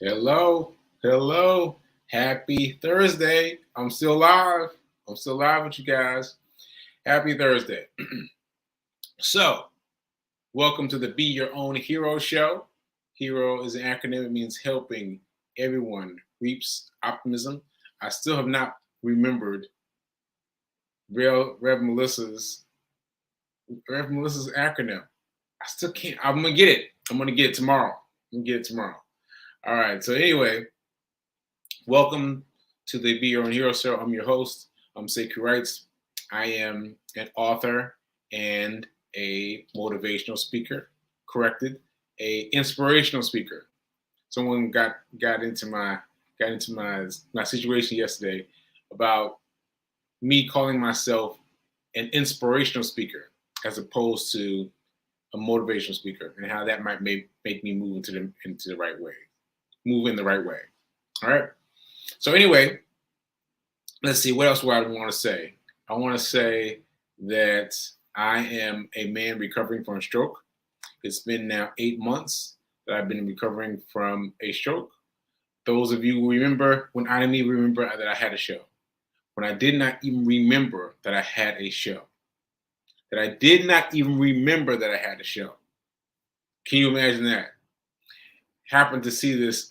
Hello, hello. Happy Thursday. I'm still live. I'm still live with you guys. Happy Thursday. So, welcome to the Be Your Own Hero show. Hero is an acronym. It means helping everyone reaps optimism. I still have not remembered Rev Melissa's acronym. I still can't. I'm gonna get it. I'm gonna get it tomorrow. All right. So anyway, welcome to the Be Your Own Hero show. I'm your host. I'm Sekou Wrights. I am an author and a motivational speaker. Corrected, a inspirational speaker. Someone got into my situation yesterday about me calling myself an inspirational speaker as opposed to a motivational speaker, and how that might make me move into the right way, move in the right way. All right. So anyway, let's see, what else do I want to say? I want to say that I am a man recovering from a stroke. It's been now 8 months that I've been recovering from a stroke. Those of you who remember, when I didn't even remember that I had a show, when I did not even remember that I had a show, that I did not even remember that I had a show. Can you imagine that? Happened to see this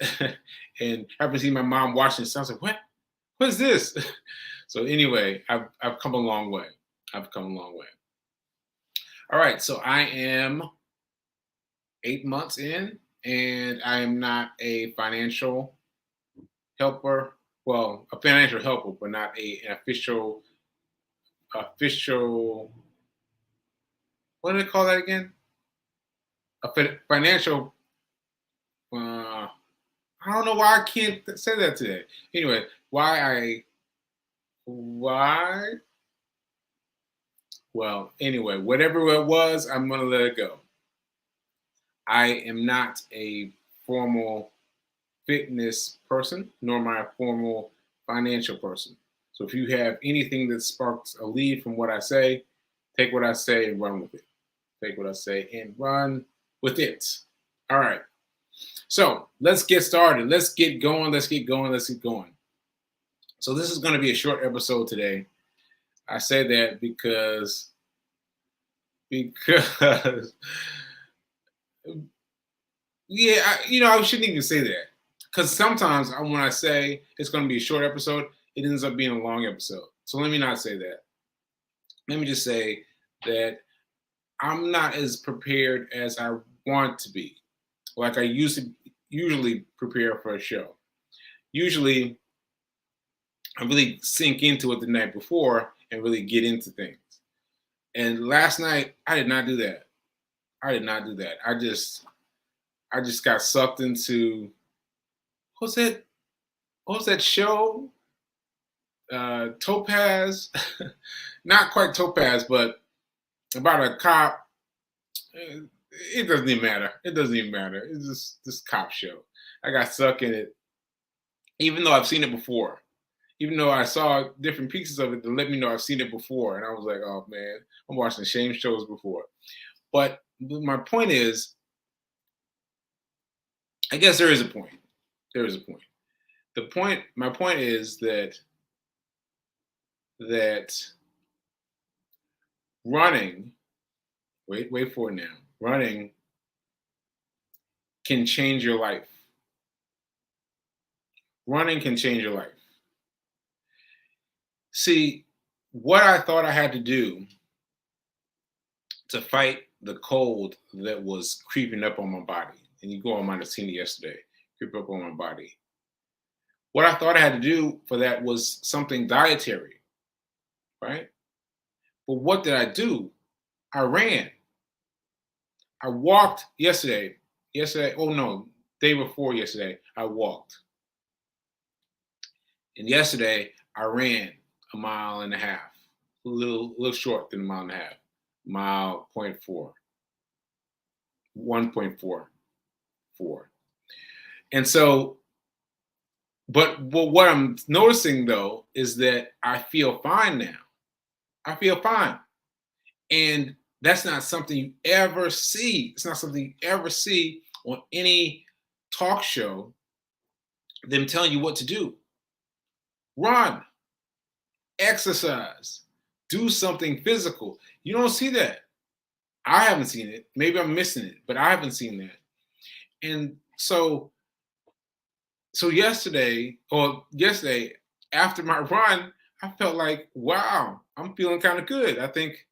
and happened to see my mom watching this. I was like, what is this? So anyway, I've come a long way. I've come a long way. All right, so I am 8 months in, and I am not a financial helper. Well, a financial helper, but not an official. What do they call that again? A financial. I don't know why I can't say that today. Anyway, why? Well, anyway, whatever it was, I'm gonna let it go. I am not a formal fitness person, nor am I a formal financial person. So if you have anything that sparks a lead from what I say, take what I say and run with it. Take what I say and run with it. All right. So let's get started. Let's get going. So this is going to be a short episode today. I say that because yeah, I shouldn't even say that, because sometimes when I say it's going to be a short episode, it ends up being a long episode. So let me not say that. Let me just say that I'm not as prepared as I want to be, like I usually prepare for a show. Usually, I really sink into it the night before and really get into things. And last night, I did not do that. I just got sucked into what was that show? Topaz, not quite Topaz, but about a cop. It doesn't even matter. It's just this cop show. I got stuck in it, even though I've seen it before. Even though I saw different pieces of it to let me know I've seen it before, and I was like, "Oh man, I'm watching the same shows before." But my point is, I guess there is a point. There is a point. My point is that running. Wait for it now. Running can change your life. Running can change your life. See, what I thought I had to do to fight the cold that was creeping up on my body, and you go might have seen it yesterday, creep up on my body. What I thought I had to do for that was something dietary, right? But what did I do? I ran. I walked yesterday. Oh no, day before yesterday, I walked. And yesterday, I ran a mile and a half, a little short than a mile and a half, mile 0.4, 1.44. And so, but what I'm noticing though is that I feel fine now. I feel fine. And that's not something you ever see. It's not something you ever see on any talk show them telling you what to do. Run, exercise, do something physical. You don't see that. I haven't seen it. Maybe I'm missing it, but I haven't seen that. And so yesterday after my run, I felt like, wow, I'm feeling kind of good. I think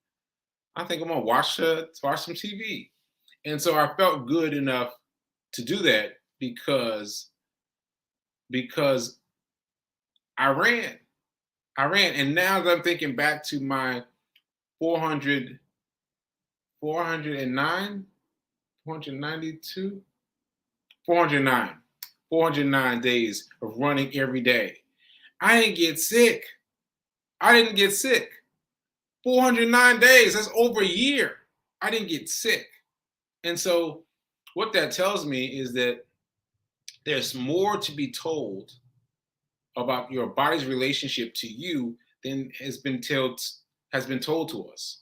I'm gonna watch some TV. And so I felt good enough to do that because I ran. I ran. And now that I'm thinking back to my 400, 409, 492, 409, 409 days of running every day. I didn't get sick. I didn't get sick. 409 days, that's over a year. I didn't get sick. And so what that tells me is that there's more to be told about your body's relationship to you than has been told to us.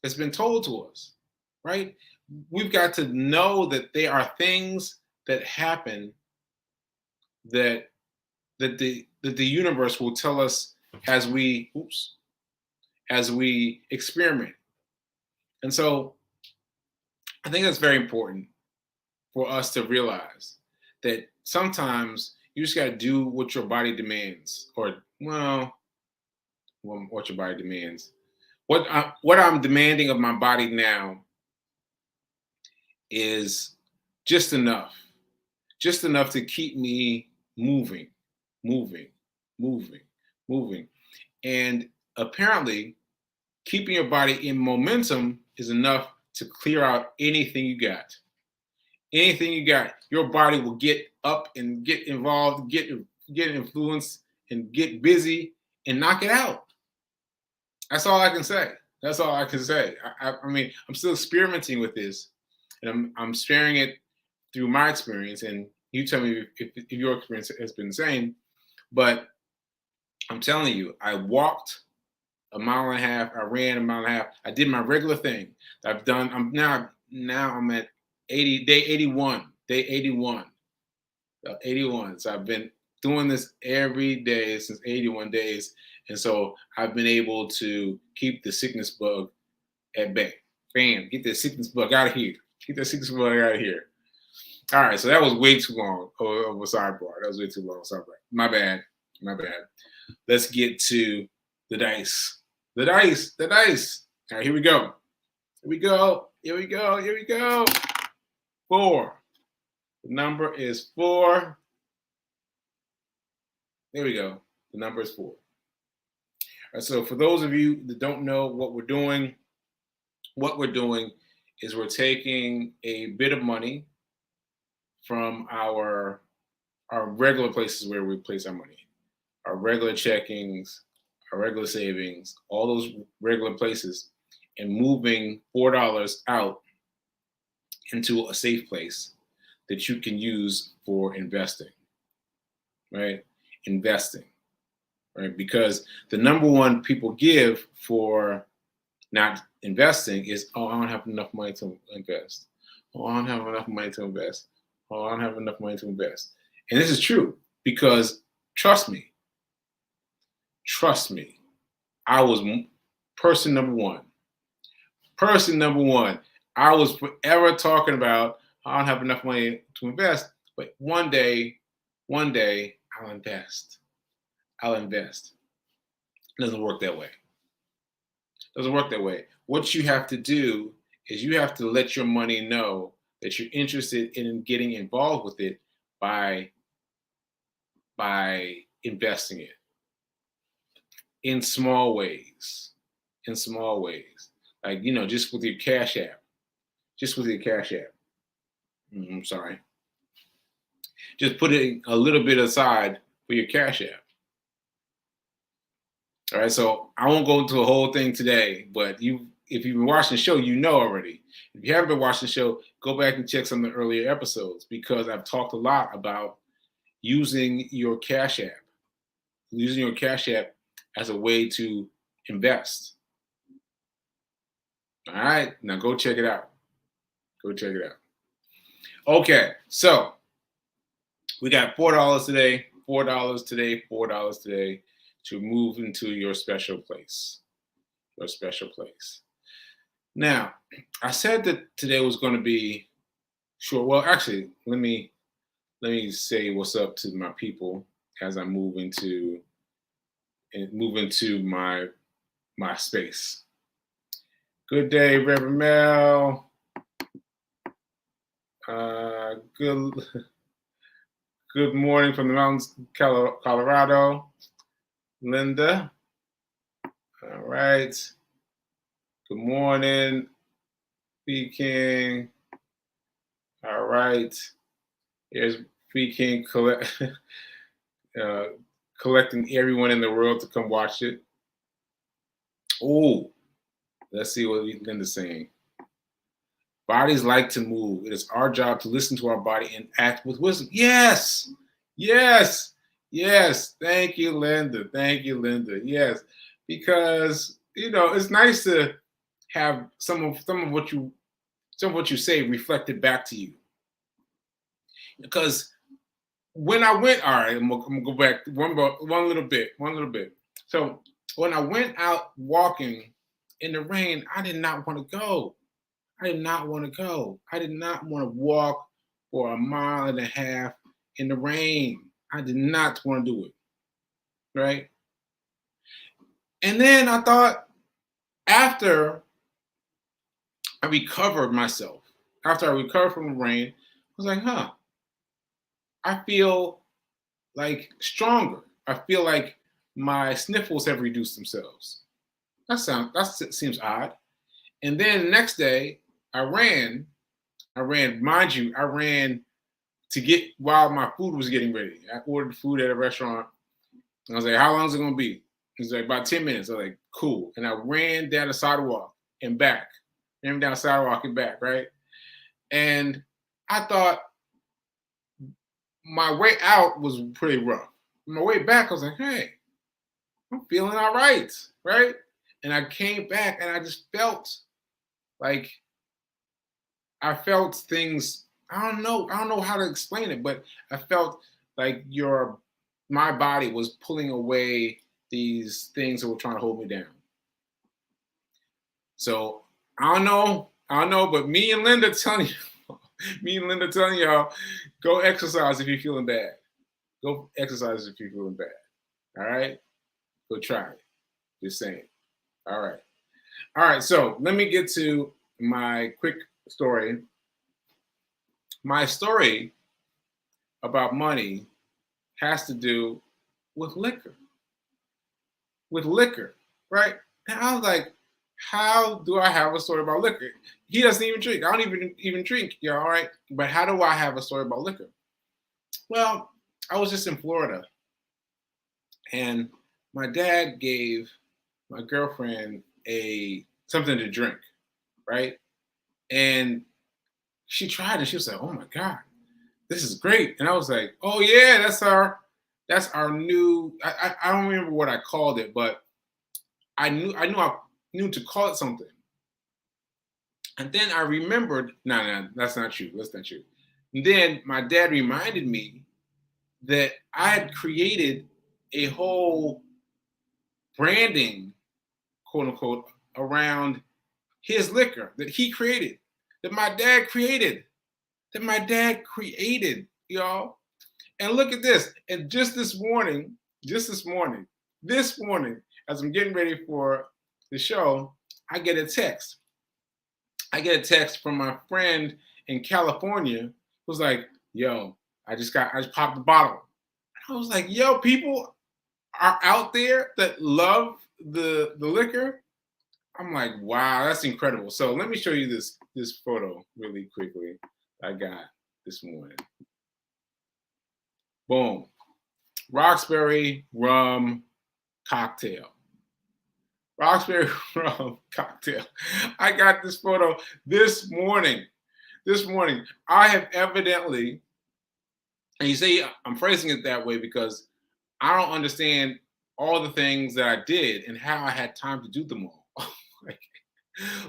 It's been told to us, right? We've got to know that there are things that happen that the universe will tell us as we experiment. And so I think that's very important for us to realize that sometimes you just got to do what your body demands, or what your body demands. What I'm demanding of my body now is just enough, just enough to keep me moving, moving, moving, moving. And apparently, keeping your body in momentum is enough to clear out anything you got. Anything you got, your body will get up and get involved, get influenced, and get busy and knock it out. That's all I can say. That's all I can say. I mean, I'm still experimenting with this, and I'm sharing it through my experience. And you tell me if your experience has been the same. But I'm telling you, I walked a mile and a half. I ran a mile and a half. I did my regular thing. I've done. I'm at 81. Day 81. 81. So I've been doing this every day since 81 days. And so I've been able to keep the sickness bug at bay. Bam, get that sickness bug out of here. Get that sickness bug out of here. All right, so that was way too long of a sidebar. That was way too long. Sidebar. My bad. My bad. Let's get to the dice. The dice. The dice. All right, here we go. Here we go. Here we go. Here we go. 4. The number is 4. There we go. The number is 4. All right, so for those of you that don't know what we're doing is we're taking a bit of money from our regular places where we place our money, our regular checkings, our regular savings, all those regular places, and moving $4 out into a safe place that you can use for investing, right? Investing, right? Because the number one people give for not investing is, oh, I don't have enough money to invest. Oh, I don't have enough money to invest. Oh, I don't have enough money to invest. And this is true because trust me, I was person number one. Person number one. I was forever talking about, I don't have enough money to invest, but one day, I'll invest. I'll invest. It doesn't work that way. It doesn't work that way. What you have to do is you have to let your money know that you're interested in getting involved with it by investing it in small ways. In small ways. Like, just with your Cash App. Just with your Cash App. I'm sorry. Just put it a little bit aside for your Cash App. All right, so I won't go into a whole thing today, but if you've been watching the show, you know already. If you haven't been watching the show, go back and check some of the earlier episodes because I've talked a lot about using your Cash App. Using your Cash App as a way to invest. All right, now go check it out. Go check it out. Okay, so We got $4 today, $4 today, $4 today to move into your special place. Your special place. Now, I said that today was going to be short. Well, actually, let me say what's up to my people as I move into my space. Good day, Reverend Mel. Good good morning from the mountains, Colorado. Linda. All right. Good morning, B King. All right. Here's B King collecting everyone in the world to come watch it. Oh, let's see what Linda's saying. Bodies like to move. It is our job to listen to our body and act with wisdom. Yes, yes, yes. Thank you, Linda. Thank you, Linda. Yes, because it's nice to have some of what you say reflected back to you. Because when I went, all right, I'm gonna go back one little bit. So when I went out walking in the rain, I did not want to go. I did not want to go. I did not want to walk for 1.5 miles in the rain. I did not want to do it. Right? And then I thought, after I recovered myself, after I recovered from the rain, I was like, I feel like stronger. I feel like my sniffles have reduced themselves. That seems odd. And then the next day, I ran, mind you, I ran to get while my food was getting ready. I ordered food at a restaurant. And I was like, how long is it gonna be? He's like, about 10 minutes. I was like, cool. And I ran down the sidewalk and back. Ran down the sidewalk and back, right? And I thought my way out was pretty rough. My way back, I was like, hey, I'm feeling all right, right? And I came back and I just felt like things. I don't know how to explain it, but I felt like my body was pulling away these things that were trying to hold me down. So I don't know, but me and Linda telling y'all, go exercise if you're feeling bad. Go exercise if you're feeling bad. All right? Go try it. Just saying. All right. So let me get to my quick story. My story about money has to do with liquor. With liquor, right? And I was like, how do I have a story about liquor? He doesn't even drink. I don't even drink, y'all, all right? But how do I have a story about liquor? Well, I was just in Florida, and my dad gave my girlfriend something to drink, right? And she tried it. She was like, "Oh my God, this is great!" And I was like, "Oh yeah, that's our new." I don't remember what I called it, but I knew to call it something. And then I remembered, no, that's not true. That's not true. And then my dad reminded me that I had created a whole branding, quote unquote, around his liquor that he created, that my dad created, y'all. And look at this. And just this morning, as I'm getting ready for the show, I get a text. From my friend in California who's like, yo, I just popped the bottle. And I was like, yo, people are out there that love the liquor. I'm like, wow, that's incredible. So let me show you this photo really quickly I got this morning. Boom. Roxbury rum cocktail. Roxbury rum cocktail. I got this photo this morning. I have evidently, and you say I'm phrasing it that way because I don't understand all the things that I did and how I had time to do them all.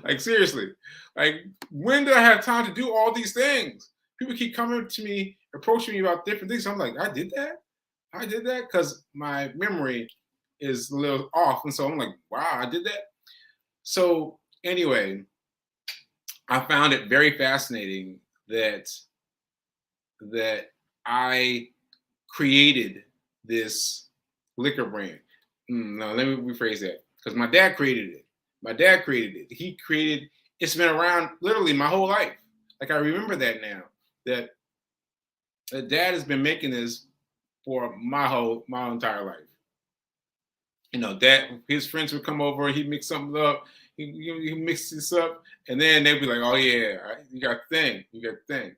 like seriously, like when did I have time to do all these things? People keep coming to me, approaching me about different things. I'm like, I did that? I did that? Because my memory is a little off. And so I'm like, wow, I did that. So anyway, I found it very fascinating that I created this liquor brand. No, let me rephrase that. Because my dad created it. My dad created it. He created, it's been around literally my whole life. Like I remember that now. That dad has been making this for my entire life. You know, dad, his friends would come over, he'd mix something up, he mix this up, and then they'd be like, oh yeah, you got thing, you got thing.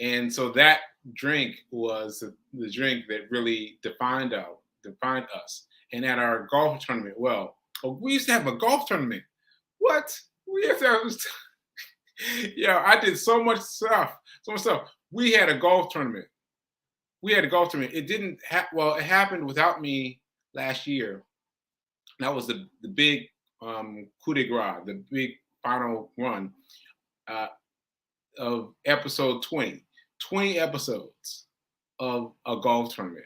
And so that drink was the drink that really defined us. And at our golf tournament, well, we used to have a golf tournament. What? We used to have, yeah, I did so much stuff, so much stuff. We had a golf tournament. It didn't well, it happened without me last year. That was the big coup de grace, the big final run uh, of episode 20. 20 episodes of a golf tournament.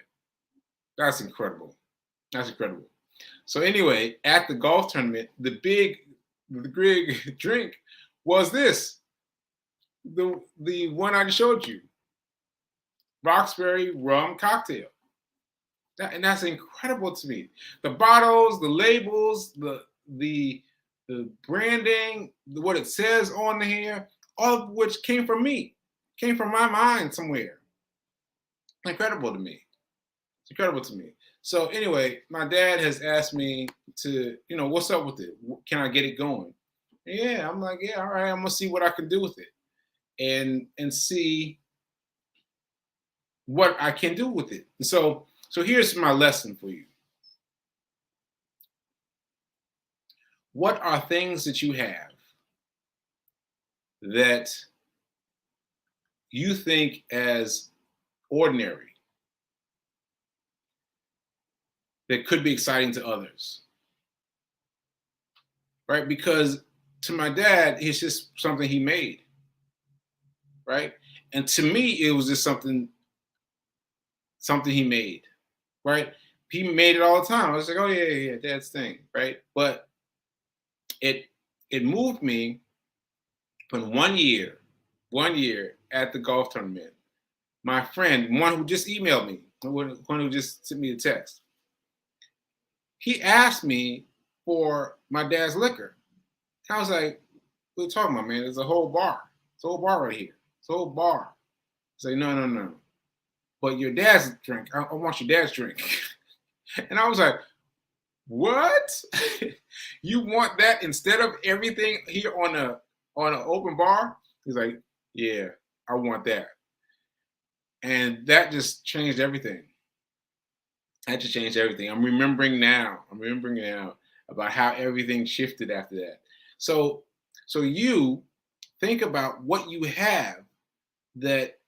That's incredible. That's incredible. So anyway, at the golf tournament, the big drink was this. The one I just showed you. Roxbury rum cocktail. And that's incredible to me. The bottles, the labels, the branding, what it says on here, all of which came from me, came from my mind somewhere. Incredible to me. It's incredible to me. So anyway, my dad has asked me to, what's up with it? Can I get it going? And yeah, I'm like, yeah, all right, I'm gonna see what I can do with it, and see what I can do with it. And so here's my lesson for you. What are things that you have that you think as ordinary that could be exciting to others? Right? Because to my dad, it's just something he made. Right? And to me, it was just something he made. Right? He made it all the time. I was like, oh yeah, dad's thing, right? But it moved me when one year at the golf tournament, my friend, one who just emailed me, one who just sent me a text, he asked me for my dad's liquor. I was like, what are you talking about, man? There's a whole bar. It's a whole bar right here. It's a whole bar. He's like, no. But your dad's drink, I want your dad's drink. And I was like, what? You want that instead of everything here on an open bar? He's like, yeah, I want that. And that just changed everything. That just changed everything. I'm remembering now about how everything shifted after that. So you think about what you have that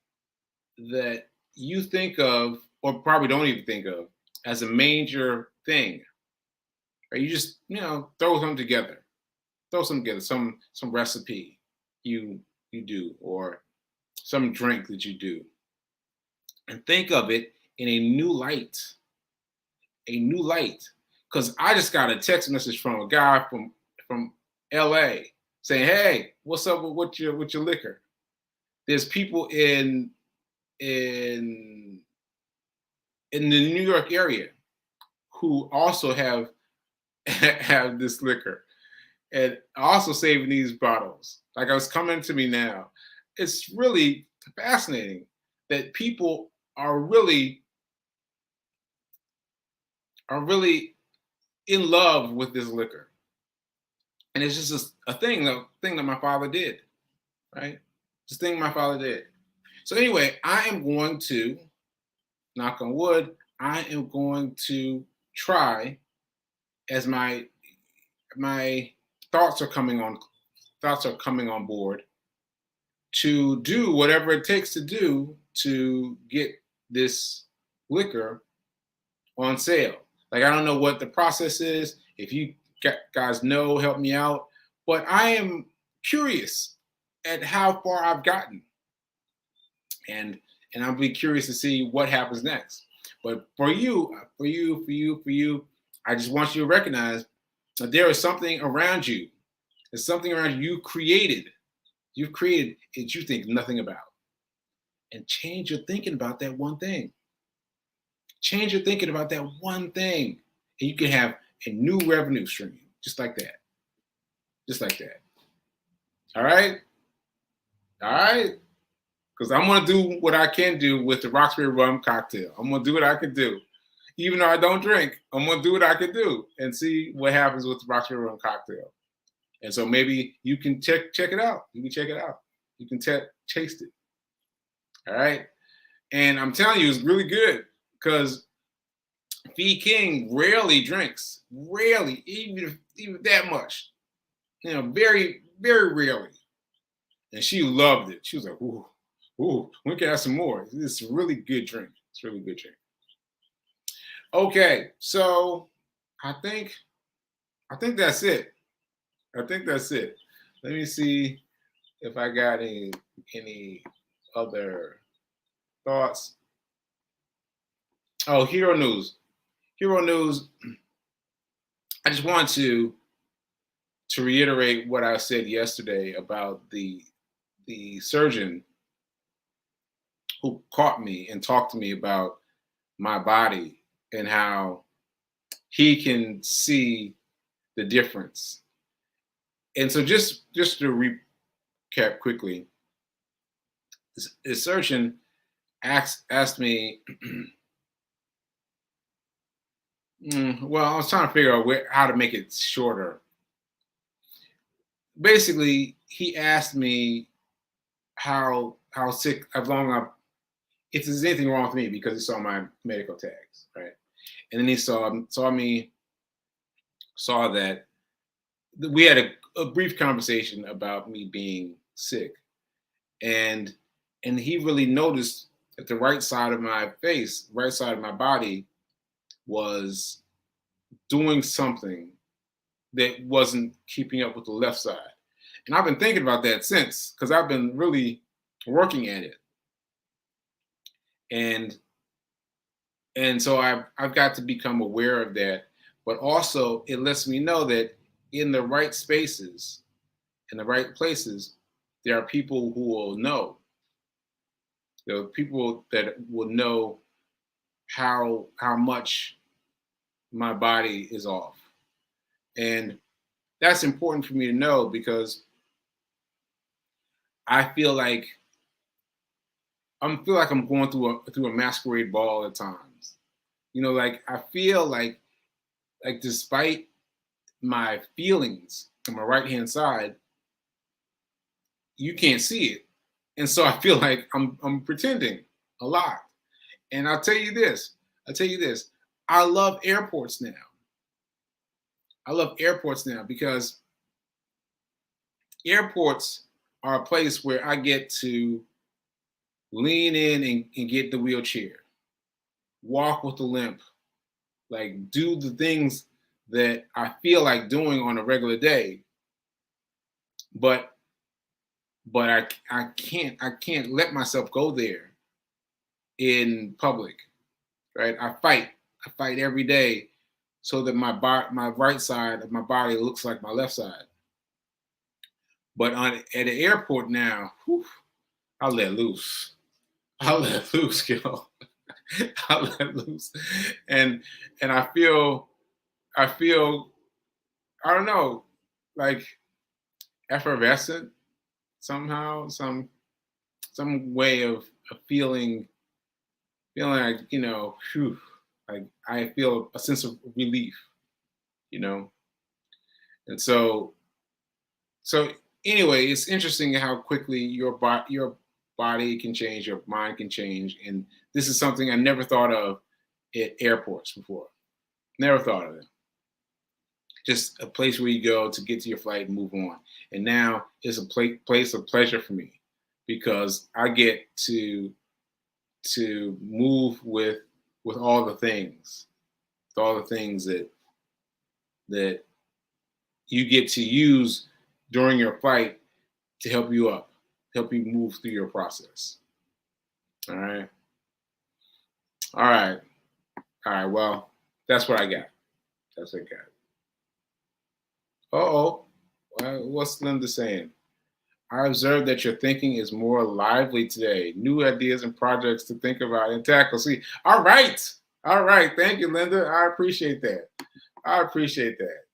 you think of, or probably don't even think of, as a major thing. Right? You just, throw them together. Some recipe you do, or some drink that you do. And think of it in a new light. Because I just got a text message from a guy from LA saying, hey, what's up with your liquor? There's people in the New York area who also have this liquor and also saving these bottles. Like, I was coming to me now. It's really fascinating that people are really in love with this liquor. And it's just a thing that my father did, right? This thing my father did. So anyway, I am going to, knock on wood, I am going to try, as my thoughts are coming on board, to do whatever it takes to do to get this liquor on sale. Like, I don't know what the process is. If you guys know, help me out. But I am curious at how far I've gotten. and I'll be curious to see what happens next. But for you, I just want you to recognize that there is something around you. There's something around you created. You've created that you think nothing about. And change your thinking about that one thing. Change your thinking about that one thing. And you can have a new revenue stream, just like that. Just like that. All right? All right? Because I'm going to do what I can do with the Roxbury rum cocktail. I'm going to do what I can do. Even though I don't drink, I'm going to do what I can do and see what happens with the Roxbury rum cocktail. And so maybe you can check it out. You can check it out. You can taste it. All right? And I'm telling you, it's really good because Fee King rarely drinks. Rarely, even that much. You know, very, very rarely. And she loved it. She was like, ooh, we can have some more. It's a really good drink. It's a really good drink. Okay, so I think that's it. I think that's it. Let me see if I got any other thoughts. Oh, Hero News. Hero News. I just want to reiterate what I said yesterday about the surgeon who caught me and talked to me about my body and how he can see the difference. And so just to recap quickly, the surgeon asked me, well, I was trying to figure out how to make it shorter. Basically, he asked me how sick, if there's anything wrong with me, because he saw my medical tags, right? And then he saw that we had a brief conversation about me being sick, and he really noticed that the right side of my face, right side of my body, was doing something that wasn't keeping up with the left side. And I've been thinking about that since, because I've been really working at it. And so I've got to become aware of that. But also it lets me know that in the right spaces, in the right places, there are people who will know. There are people that will know how much my body is off. And that's important for me to know, because I feel like I'm going through a masquerade ball at times. You know, like I feel like despite my feelings on my right hand side, you can't see it. And so I feel like I'm pretending a lot. And I'll tell you this. I love airports now. I love airports now because airports are a place where I get to lean in and get the wheelchair, walk with a limp, like do the things that I feel like doing on a regular day. But I can't let myself go there in public, right? I fight every day so that my right side of my body looks like my left side. But at the airport now, I'll let loose. I'll let loose, yo. I'll let loose, and I feel I don't know, like effervescent somehow, some way of feeling like, you know, like I feel a sense of relief, you know. And so anyway, it's interesting how quickly your body can change, your mind can change, and this is something I never thought of at airports before. Never thought of it. Just a place where you go to get to your flight and move on. And now it's a place of pleasure for me, because I get to move with all the things, that you get to use during your flight to help you up, help you move through your process. All right. All right. All right. Well, that's what I got. That's what I got. Uh-oh. Well, what's Linda saying? I observed that your thinking is more lively today. New ideas and projects to think about and tackle. See, all right. All right. Thank you, Linda. I appreciate that. I appreciate that.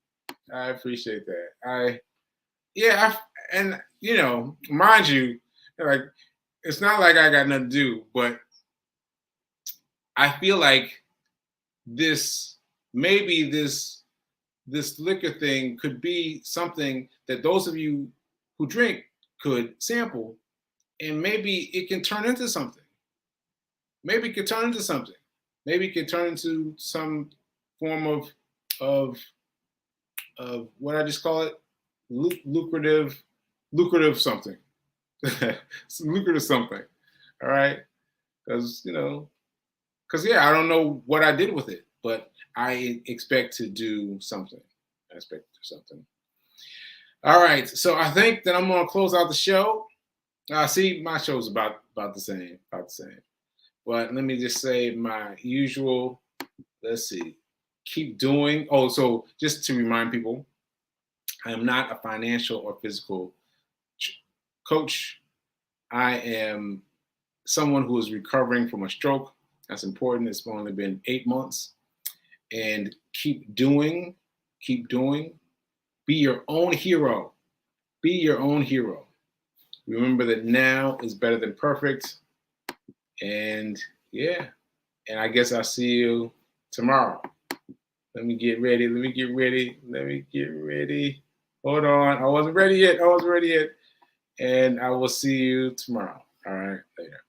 I appreciate that. And mind you, like it's not like I got nothing to do, but I feel like this maybe this liquor thing could be something that those of you who drink could sample, and maybe it can turn into something. Maybe it could turn into something. Maybe it could turn into some form of what I just call it, lucrative something. Some lucrative something. All right, because I don't know what I did with it, but I expect to do something. I expect to do something. All right, so I think that I'm gonna close out the show. See, my show's about the same, But let me just say my usual. Let's see. Keep doing. Oh, so just to remind people, I am not a financial or physical coach. I am someone who is recovering from a stroke. That's important. It's only been 8 months. And keep doing. Keep doing. Be your own hero. Be your own hero. Remember that now is better than perfect. And yeah. And I guess I'll see you tomorrow. Let me get ready. Hold on. I wasn't ready yet. And I will see you tomorrow. All right. Later.